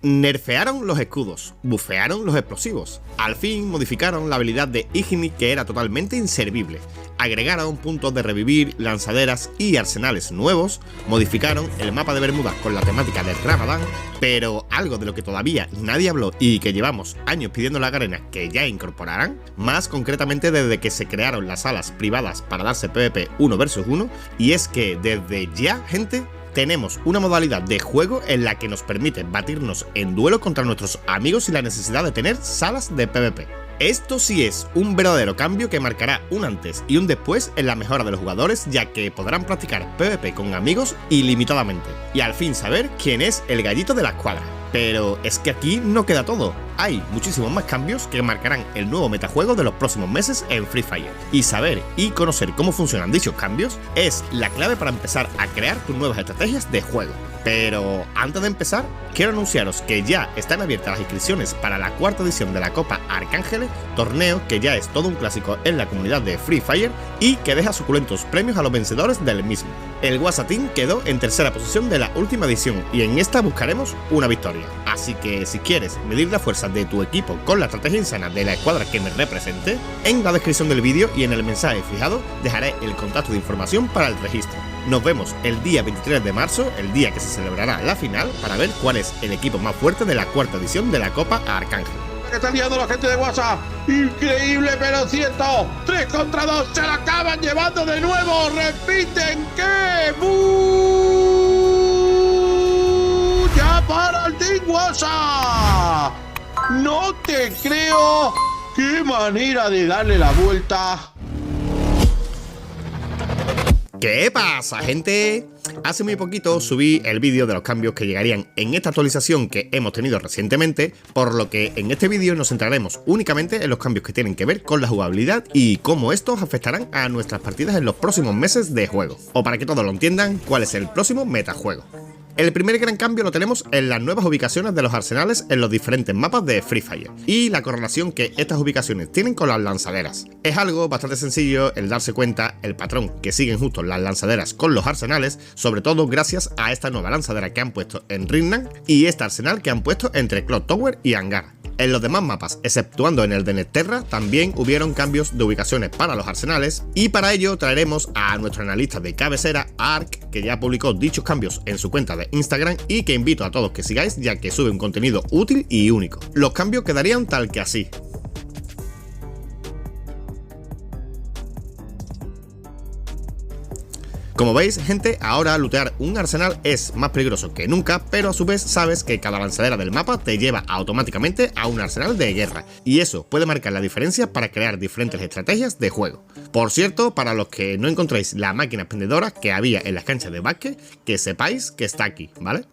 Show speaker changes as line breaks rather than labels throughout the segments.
Nerfearon los escudos, bufearon los explosivos, al fin modificaron la habilidad de Igni que era totalmente inservible, agregaron puntos de revivir, lanzaderas y arsenales nuevos, modificaron el mapa de Bermudas con la temática del Ramadán, pero algo de lo que todavía nadie habló y que llevamos años pidiendo la arena que ya incorporaran, más concretamente desde que se crearon las salas privadas para darse PvP 1 vs 1, y es que desde ya, gente, tenemos una modalidad de juego en la que nos permite batirnos en duelo contra nuestros amigos sin la necesidad de tener salas de PvP. Esto sí es un verdadero cambio que marcará un antes y un después en la mejora de los jugadores, ya que podrán practicar PvP con amigos ilimitadamente y al fin saber quién es el gallito de la escuadra. Pero es que aquí no queda todo, hay muchísimos más cambios que marcarán el nuevo metajuego de los próximos meses en Free Fire, y saber y conocer cómo funcionan dichos cambios es la clave para empezar a crear tus nuevas estrategias de juego. Pero antes de empezar, quiero anunciaros que ya están abiertas las inscripciones para la cuarta edición de la Copa Arcángeles, torneo que ya es todo un clásico en la comunidad de Free Fire y que deja suculentos premios a los vencedores del mismo. El Wasa Team quedó en tercera posición de la última edición y en esta buscaremos una victoria. Así que si quieres medir la fuerza de tu equipo con la estrategia insana de la escuadra que me represente, en la descripción del vídeo y en el mensaje fijado dejaré el contacto de información para el registro. Nos vemos el día 23 de marzo, el día que se celebrará la final, para ver cuál es el equipo más fuerte de la cuarta edición de la Copa Arcángel.
¿Qué está liando la gente de WhatsApp? Increíble pero cierto. 3 contra 2, se la acaban llevando de nuevo. Repiten que ya para el Team WhatsApp. No te creo. Qué manera de darle la vuelta.
¿Qué pasa, gente? Hace muy poquito subí el vídeo de los cambios que llegarían en esta actualización que hemos tenido recientemente, por lo que en este vídeo nos centraremos únicamente en los cambios que tienen que ver con la jugabilidad y cómo estos afectarán a nuestras partidas en los próximos meses de juego. O para que todos lo entiendan, cuál es el próximo metajuego. El primer gran cambio lo tenemos en las nuevas ubicaciones de los arsenales en los diferentes mapas de Free Fire y la correlación que estas ubicaciones tienen con las lanzaderas. Es algo bastante sencillo el darse cuenta el patrón que siguen justo las lanzaderas con los arsenales, sobre todo gracias a esta nueva lanzadera que han puesto en Rinnan y este arsenal que han puesto entre Clock Tower y Hangar. En los demás mapas, exceptuando en el de Netterra, también hubieron cambios de ubicaciones para los arsenales y para ello traeremos a nuestro analista de cabecera, Ark, que ya publicó dichos cambios en su cuenta de Instagram y que invito a todos que sigáis ya que sube un contenido útil y único. Los cambios quedarían tal que así. Como veis, gente, ahora lootear un arsenal es más peligroso que nunca, pero a su vez sabes que cada lanzadera del mapa te lleva automáticamente a un arsenal de guerra, y eso puede marcar la diferencia para crear diferentes estrategias de juego. Por cierto, para los que no encontréis la máquina expendedora que había en las canchas de básquet, que sepáis que está aquí, ¿vale?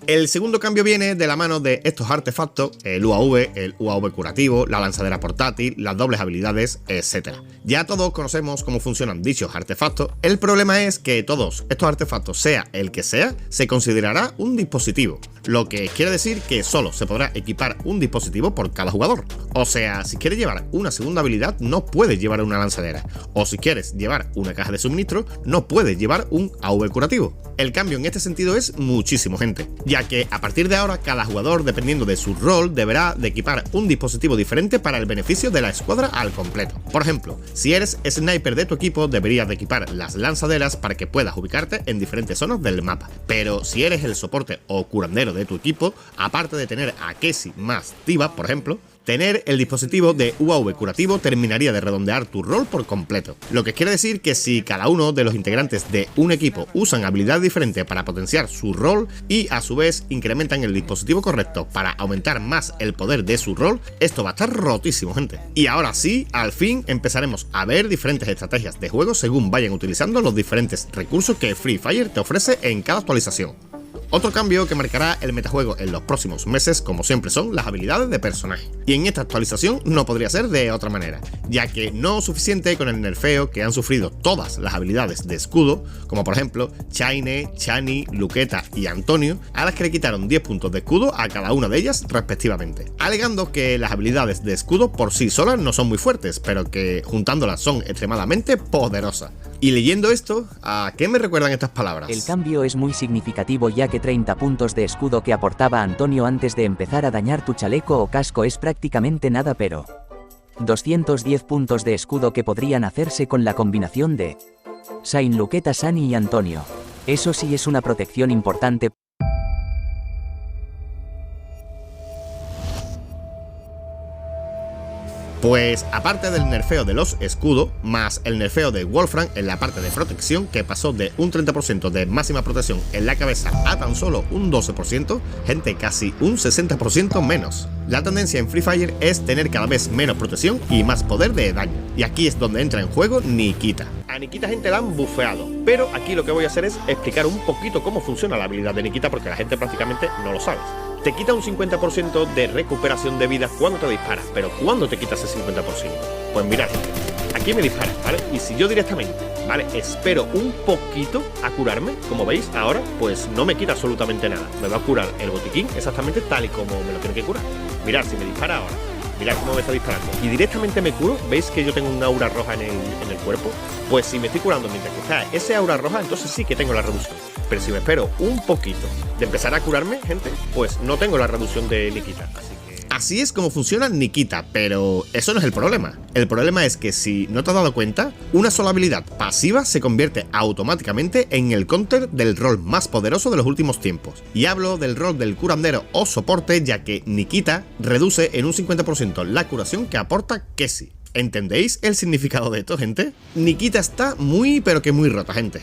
El segundo cambio viene de la mano de estos artefactos, el UAV curativo, la lanzadera portátil, las dobles habilidades, etc. Ya todos conocemos cómo funcionan dichos artefactos, el problema es que todos estos artefactos, sea el que sea, se considerará un dispositivo, lo que quiere decir que solo se podrá equipar un dispositivo por cada jugador. O sea, si quieres llevar una segunda habilidad no puedes llevar una lanzadera, o si quieres llevar una caja de suministro no puedes llevar un AV curativo. El cambio en este sentido es muchísimo, gente, ya que a partir de ahora cada jugador, dependiendo de su rol, deberá de equipar un dispositivo diferente para el beneficio de la escuadra al completo. Por ejemplo, si eres sniper de tu equipo, deberías de equipar las lanzaderas para que puedas ubicarte en diferentes zonas del mapa. Pero si eres el soporte o curandero de tu equipo, aparte de tener a Casey más Tiba, por ejemplo, tener el dispositivo de UAV curativo terminaría de redondear tu rol por completo. Lo que quiere decir que si cada uno de los integrantes de un equipo usan habilidades diferentes para potenciar su rol y a su vez incrementan el dispositivo correcto para aumentar más el poder de su rol, esto va a estar rotísimo, gente. Y ahora sí, al fin empezaremos a ver diferentes estrategias de juego según vayan utilizando los diferentes recursos que Free Fire te ofrece en cada actualización. Otro cambio que marcará el metajuego en los próximos meses, como siempre, son las habilidades de personaje. Y en esta actualización no podría ser de otra manera, ya que no es suficiente con el nerfeo que han sufrido todas las habilidades de escudo, como por ejemplo Chaine, Chani, Luqueta y Antonio, a las que le quitaron 10 puntos de escudo a cada una de ellas respectivamente, alegando que las habilidades de escudo por sí solas no son muy fuertes, pero que juntándolas son extremadamente poderosas. Y leyendo esto, ¿a qué me recuerdan estas palabras?
El cambio es muy significativo, ya que 30 puntos de escudo que aportaba Antonio antes de empezar a dañar tu chaleco o casco es prácticamente nada, pero 210 puntos de escudo que podrían hacerse con la combinación de Saint Luqueta, Sani y Antonio. Eso sí es una protección importante.
Pues aparte del nerfeo de los escudos, más el nerfeo de Wolfram en la parte de protección, que pasó de un 30% de máxima protección en la cabeza a tan solo un 12%, gente, casi un 60% menos. La tendencia en Free Fire es tener cada vez menos protección y más poder de daño, y aquí es donde entra en juego Nikita. A Nikita, gente, la han bufeado, pero aquí lo que voy a hacer es explicar un poquito cómo funciona la habilidad de Nikita, porque la gente prácticamente no lo sabe. Te quita un 50% de recuperación de vida cuando te disparas, pero ¿cuándo te quitas ese 50%? Pues mirad, gente, aquí me disparas, ¿vale? Y si yo directamente, ¿vale?, espero un poquito a curarme, como veis ahora, pues no me quita absolutamente nada. Me va a curar el botiquín exactamente tal y como me lo tiene que curar. Mirad, si me dispara ahora, mirad cómo me está disparando, y directamente me curo. ¿Veis que yo tengo un aura roja en el cuerpo? Pues si me estoy curando mientras que está ese aura roja, entonces sí que tengo la reducción. Pero si me espero un poquito de empezar a curarme, gente, pues no tengo la reducción de Nikita. Así es como funciona Nikita, pero eso no es el problema. El problema es que, si no te has dado cuenta, una sola habilidad pasiva se convierte automáticamente en el counter del rol más poderoso de los últimos tiempos. Y hablo del rol del curandero o soporte, ya que Nikita reduce en un 50% la curación que aporta Kesi. ¿Entendéis el significado de esto, gente? Nikita está muy pero que muy rota, gente.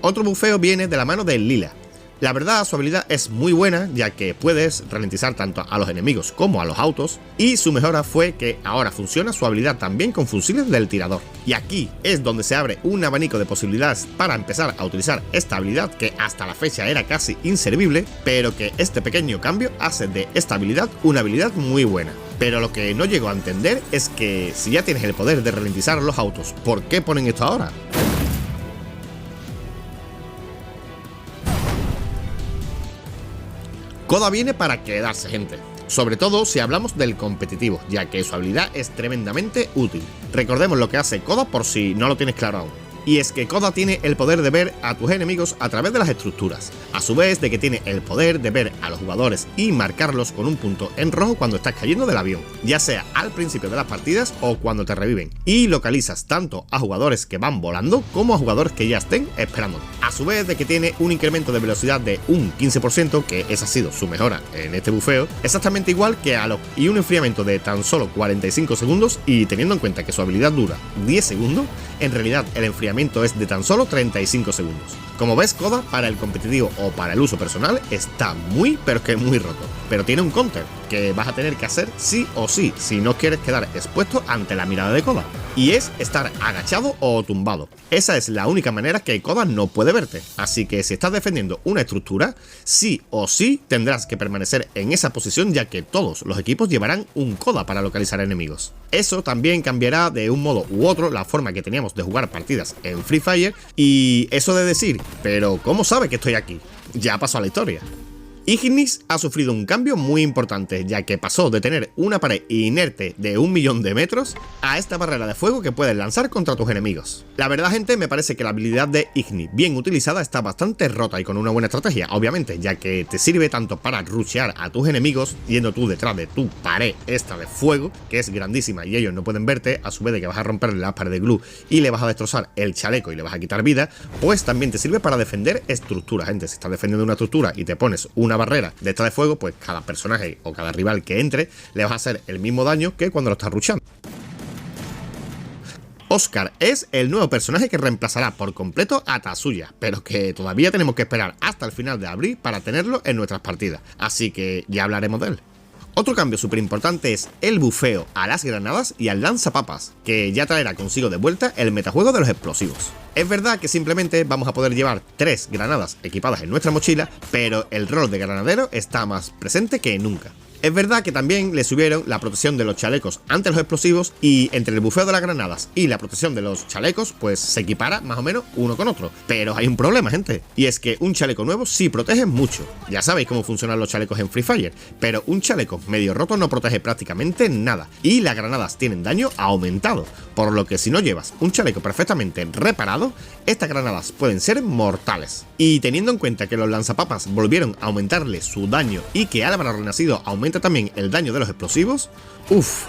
Otro bufeo viene de la mano de Lila. La verdad, su habilidad es muy buena, ya que puedes ralentizar tanto a los enemigos como a los autos, y su mejora fue que ahora funciona su habilidad también con fusiles del tirador. Y aquí es donde se abre un abanico de posibilidades para empezar a utilizar esta habilidad, que hasta la fecha era casi inservible, pero que este pequeño cambio hace de esta habilidad una habilidad muy buena. Pero lo que no llego a entender es que, si ya tienes el poder de ralentizar los autos, ¿por qué ponen esto ahora? Koda viene para quedarse, gente. Sobre todo si hablamos del competitivo, ya que su habilidad es tremendamente útil. Recordemos lo que hace Koda por si no lo tienes claro aún. Y es que Koda tiene el poder de ver a tus enemigos a través de las estructuras, a su vez de que tiene el poder de ver a los jugadores y marcarlos con un punto en rojo cuando estás cayendo del avión, ya sea al principio de las partidas o cuando te reviven, y localizas tanto a jugadores que van volando como a jugadores que ya estén esperando. A su vez de que tiene un incremento de velocidad de un 15%, que esa ha sido su mejora en este bufeo, exactamente igual que Alok, y un enfriamiento de tan solo 45 segundos, y teniendo en cuenta que su habilidad dura 10 segundos, en realidad el enfriamiento es de tan solo 35 segundos. Como ves, Koda para el competitivo o para el uso personal está muy pero que muy roto, pero tiene un counter que vas a tener que hacer sí o sí si no quieres quedar expuesto ante la mirada de Koda, y es estar agachado o tumbado. Esa es la única manera que Koda no puede verte, así que si estás defendiendo una estructura, sí o sí tendrás que permanecer en esa posición, ya que todos los equipos llevarán un Koda para localizar enemigos. Eso también cambiará de un modo u otro la forma que teníamos de jugar partidas en Free Fire, y eso de decir, pero ¿cómo sabe que estoy aquí? Ya pasó a la historia. Ignis ha sufrido un cambio muy importante, ya que pasó de tener una pared inerte de 1.000.000 de metros a esta barrera de fuego que puedes lanzar contra tus enemigos. La verdad, gente, me parece que la habilidad de Ignis bien utilizada está bastante rota y con una buena estrategia, obviamente, ya que te sirve tanto para rushear a tus enemigos yendo tú detrás de tu pared esta de fuego, que es grandísima y ellos no pueden verte, a su vez de que vas a romperle la pared de glue y le vas a destrozar el chaleco y le vas a quitar vida, pues también te sirve para defender estructuras, gente. Si estás defendiendo una estructura y te pones una barrera de esta de fuego, pues cada personaje o cada rival que entre le vas a hacer el mismo daño que cuando lo estás rushando. Oscar es el nuevo personaje que reemplazará por completo a Tatsuya, pero que todavía tenemos que esperar hasta el final de abril para tenerlo en nuestras partidas, así que ya hablaremos de él. Otro cambio súper importante es el bufeo a las granadas y al lanzapapas, que ya traerá consigo de vuelta el metajuego de los explosivos. Es verdad que simplemente vamos a poder llevar 3 granadas equipadas en nuestra mochila, pero el rol de granadero está más presente que nunca. Es verdad que también le subieron la protección de los chalecos ante los explosivos y entre el bufeo de las granadas y la protección de los chalecos pues se equipara más o menos uno con otro. Pero hay un problema, gente, y es que un chaleco nuevo sí protege mucho. Ya sabéis cómo funcionan los chalecos en Free Fire, pero un chaleco medio roto no protege prácticamente nada y las granadas tienen daño aumentado, por lo que si no llevas un chaleco perfectamente reparado, estas granadas pueden ser mortales. Y teniendo en cuenta que los lanzapapas volvieron a aumentarle su daño y que Álvaro Renacido aumenta también el daño de los explosivos,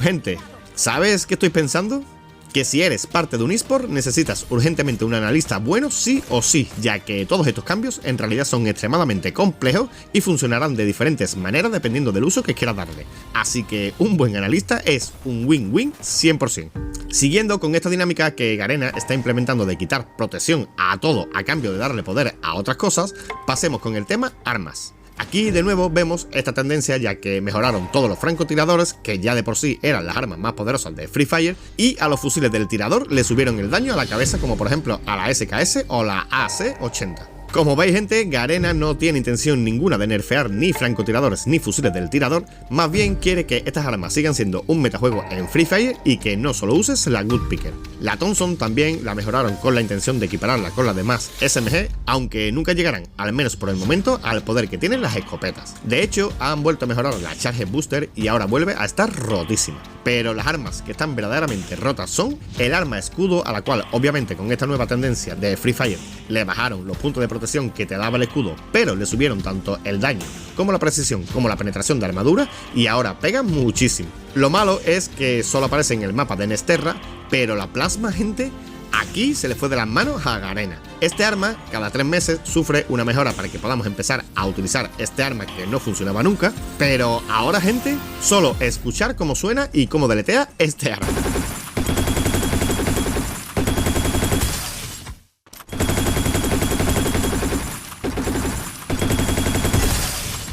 gente, ¿sabes qué estoy pensando? Que si eres parte de un eSport necesitas urgentemente un analista bueno sí o sí, ya que todos estos cambios en realidad son extremadamente complejos y funcionarán de diferentes maneras dependiendo del uso que quieras darle. Así que un buen analista es un win-win 100%. Siguiendo con esta dinámica que Garena está implementando de quitar protección a todo a cambio de darle poder a otras cosas, pasemos con el tema armas. Aquí de nuevo vemos esta tendencia, ya que mejoraron todos los francotiradores, que ya de por sí eran las armas más poderosas de Free Fire, y a los fusiles del tirador le subieron el daño a la cabeza, como por ejemplo a la SKS o la AC-80. Como veis, gente, Garena no tiene intención ninguna de nerfear ni francotiradores ni fusiles del tirador, más bien quiere que estas armas sigan siendo un metajuego en Free Fire y que no solo uses la Woodpecker. La Thompson también la mejoraron con la intención de equipararla con las demás SMG, aunque nunca llegarán, al menos por el momento, al poder que tienen las escopetas. De hecho, han vuelto a mejorar la Charge Booster y ahora vuelve a estar rotísima. Pero las armas que están verdaderamente rotas son el arma escudo, a la cual obviamente con esta nueva tendencia de Free Fire le bajaron los puntos de protección que te daba el escudo, pero le subieron tanto el daño como la precisión como la penetración de armadura y ahora pega muchísimo. Lo malo es que solo aparece en el mapa de Nesterra, pero la plasma, gente, aquí se le fue de las manos a Garena. Este arma cada 3 meses sufre una mejora para que podamos empezar a utilizar este arma que no funcionaba nunca, pero ahora, gente, solo escuchar cómo suena y cómo deletea este arma.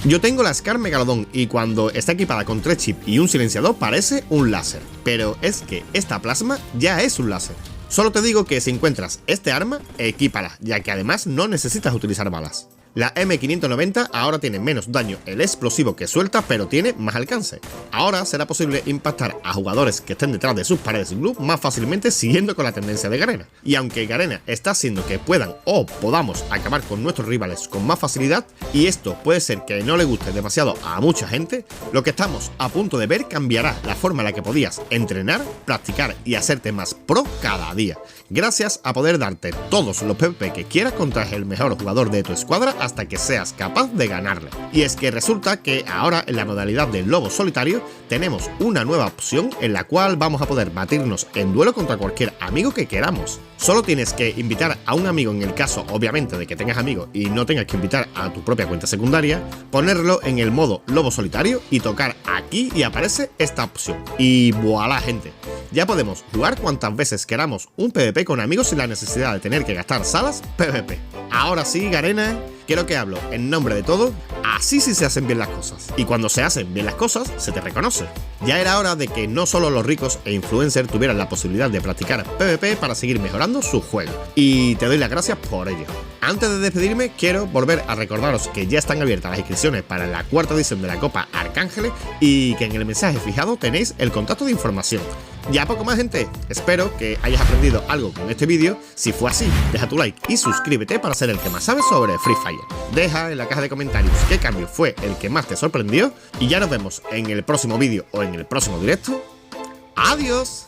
Yo tengo la Scar Megalodon y cuando está equipada con 3 chips y un silenciador parece un láser, pero es que esta plasma ya es un láser. Solo te digo que si encuentras este arma, equípala, ya que además no necesitas utilizar balas. La M590 ahora tiene menos daño el explosivo que suelta, pero tiene más alcance. Ahora será posible impactar a jugadores que estén detrás de sus paredes glue más fácilmente, siguiendo con la tendencia de Garena. Y aunque Garena está haciendo que puedan o podamos acabar con nuestros rivales con más facilidad, y esto puede ser que no le guste demasiado a mucha gente, lo que estamos a punto de ver cambiará la forma en la que podías entrenar, practicar y hacerte más pro cada día, gracias a poder darte todos los PvP que quieras contra el mejor jugador de tu escuadra hasta que seas capaz de ganarle. Y es que resulta que ahora en la modalidad de lobo solitario tenemos una nueva opción en la cual vamos a poder batirnos en duelo contra cualquier amigo que queramos. Solo tienes que invitar a un amigo, en el caso obviamente de que tengas amigos y no tengas que invitar a tu propia cuenta secundaria, ponerlo en el modo lobo solitario y tocar aquí y aparece esta opción. Y voilà, gente, ya podemos jugar cuantas veces queramos un PvP con amigos sin la necesidad de tener que gastar salas PvP. Ahora sí, Garena, quiero que hablo en nombre de todo, así sí se hacen bien las cosas. Y cuando se hacen bien las cosas, se te reconoce. Ya era hora de que no solo los ricos e influencers tuvieran la posibilidad de practicar PvP para seguir mejorando su juego. Y te doy las gracias por ello. Antes de despedirme, quiero volver a recordaros que ya están abiertas las inscripciones para la 4ª edición de la Copa Arcángeles y que en el mensaje fijado tenéis el contacto de información. Ya poco más, gente, espero que hayas aprendido algo con este vídeo. Si fue así, deja tu like y suscríbete para ser el que más sabe sobre Free Fire. Deja en la caja de comentarios qué cambio fue el que más te sorprendió y ya nos vemos en el próximo vídeo o en el próximo directo. ¡Adiós!